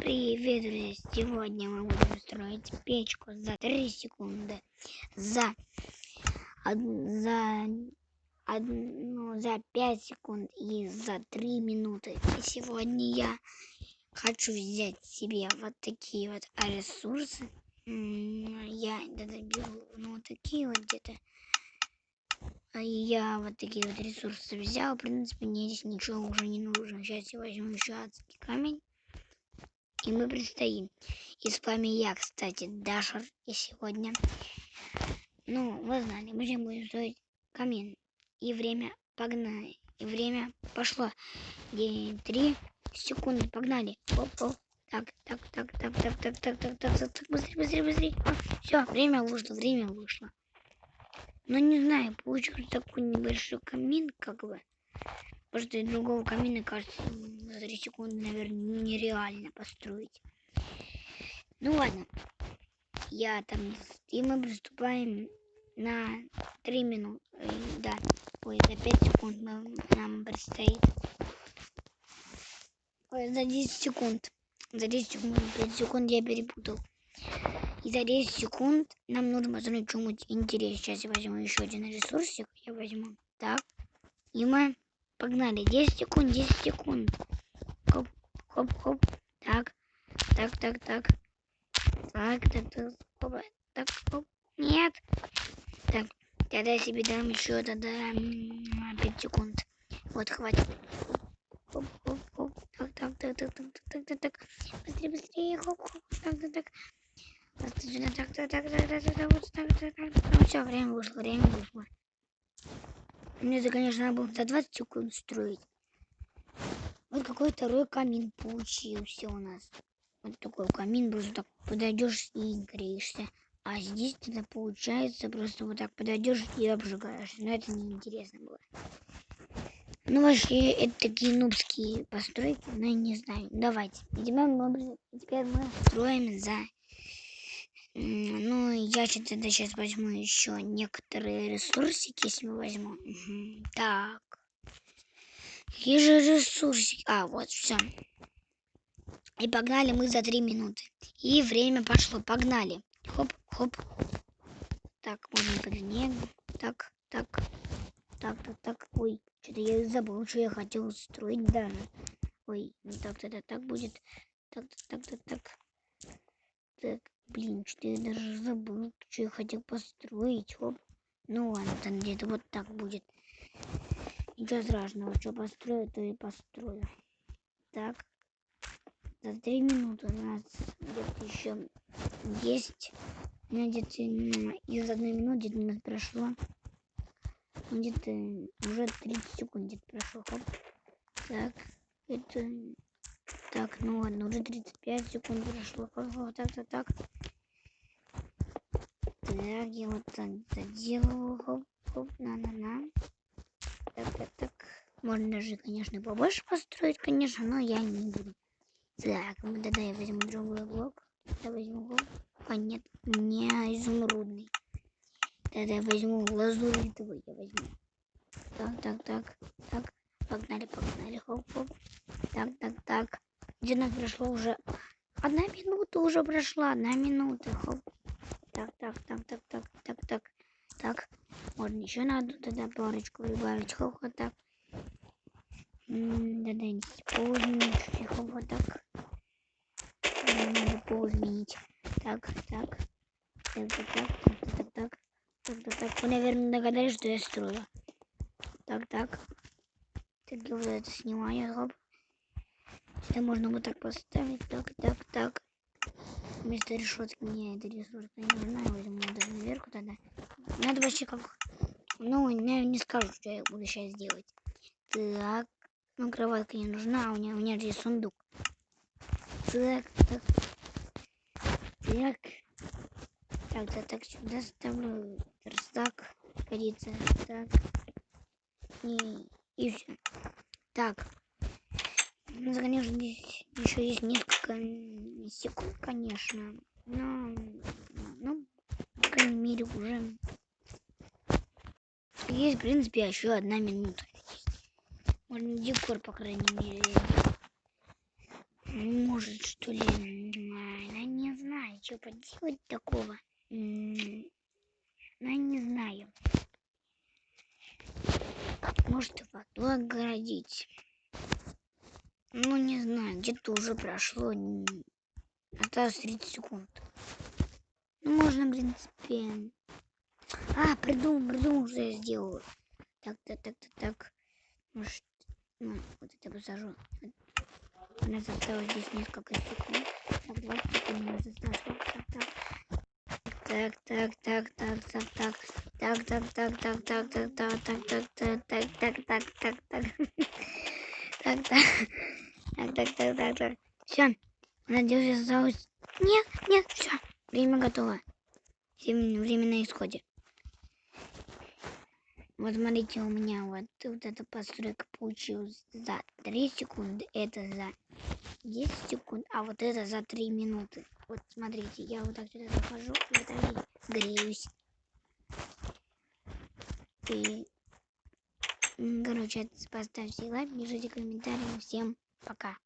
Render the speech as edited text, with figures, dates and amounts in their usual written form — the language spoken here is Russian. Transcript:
Привет, друзья! Сегодня мы будем строить печку за 3 секунды, за 5 секунд и за 3 минуты. И сегодня я хочу взять себе вот такие вот ресурсы. Я беру такие вот где-то. Я вот такие вот ресурсы взял. В принципе, мне здесь ничего уже не нужно. Сейчас я возьму еще адский камень. И мы предстоим. И с вами я, кстати, Дашер. И сегодня, вы знали, мы же будем строить камин. И время погнали. И время пошло. 3 секунды, погнали. Оп. Так. Быстрее. Все, время вышло. Но не знаю, получился такой небольшой камин, как бы. Потому что другого камина, кажется, за 3 секунды, наверное, нереально построить. Ну ладно. И мы приступаем на 3 минуты. Да. За 5 секунд нам предстоит. За 10 секунд. За 10 секунд. 5 секунд я перепутал. И за 10 секунд нам нужно посмотреть что-нибудь интересное. Сейчас я возьму еще один ресурсик. Я возьму. Так. И мы погнали. 10 секунд. Хоп. Так. Хоп. Нет. Так. Тогда я себе дам еще 5 секунд. Вот, хватит. Хоп. Так. Быстрее. Хоп. Так. Так. Все, время вышло. Мне это, конечно, надо было за 20 секунд строить. Вот какой второй камин получился у нас. Вот такой камин, просто так подойдешь и греешься. А здесь тогда получается просто вот так подойдешь и обжигаешься. Но это неинтересно было. Вообще, это такие нубские постройки, но я не знаю. Давайте. Теперь мы строим за... я тогда сейчас возьму еще некоторые ресурсики, если мы возьму. Так. Какие же ресурсики? Вот, все. И погнали мы за 3 минуты. И время пошло. Погнали. Хоп. Так, можно подлиннее. Так. Ой, что-то я забыл, что я хотел строить даже. Ой, не так, тогда так будет. Так. Так, блин, что я даже забыл, что я хотел построить. Хоп. Ну ладно, там где-то вот так будет. Ничего страшного, что построю, то и построю. Так. За 3 минуты у нас где-то еще есть. Где-то из 1 минуты где-то у нас прошло. Где-то уже 30 секунд где-то прошло. Хоп. Так. Это... Так, ладно, уже 35 секунд прошло. Так. Так, я вот так заделываю. Хоп. На. Так. Можно даже, конечно, побольше построить, конечно, но я не буду. Так, тогда я возьму другой блок. Я возьму блок. Нет, не изумрудный. Тогда я возьму лазуритовый. Так. Погнали. Хоп. Так. Где нам прошло уже 1 минута уже прошла. 1 минута. Хоп. Так. Можно еще надо тогда парочку прибавить. Хоп. Так. Тогда пол изменить. Хоп. Так. Надо пол изменить. Так. Вы, наверное, догадались, что я строю. Так. Так, я вот это снимаю. Хоп. Сюда можно вот так поставить. Так. Вместо решетки мне эта решетка не нужна. Я возьму даже наверху тогда. Надо вообще как... я не скажу, что я буду сейчас делать. Так. Кроватка не нужна, а у меня же есть сундук. Так. Так, сюда ставлю верстак, годится. Так. И все. Так. Конечно, здесь еще есть несколько секунд, конечно. Но, по крайней мере, уже есть, в принципе, еще 1 минута. Можно декор, по крайней мере. Может, что ли? Я не знаю, что поделать такого. Я не знаю. Может, воду огородить. Ну, не знаю, где-то уже прошло. Осталось 30 секунд. Ну, можно, в принципе... придумал, что я сделаю. Так. Может, вот это посажу. У нас осталось здесь несколько секунд. Так, 20 секунд у нас осталось. Так. Все. Надеюсь, осталось. Нет, все. Время готово. Время на исходе. Вот смотрите, у меня вот эта постройка получилась за 3 секунды. Это за 10 секунд, а вот это за 3 минуты. Вот смотрите, я вот так сюда захожу и вот так греюсь. И, короче, поставьте лайк, пишите комментарии. Всем пока.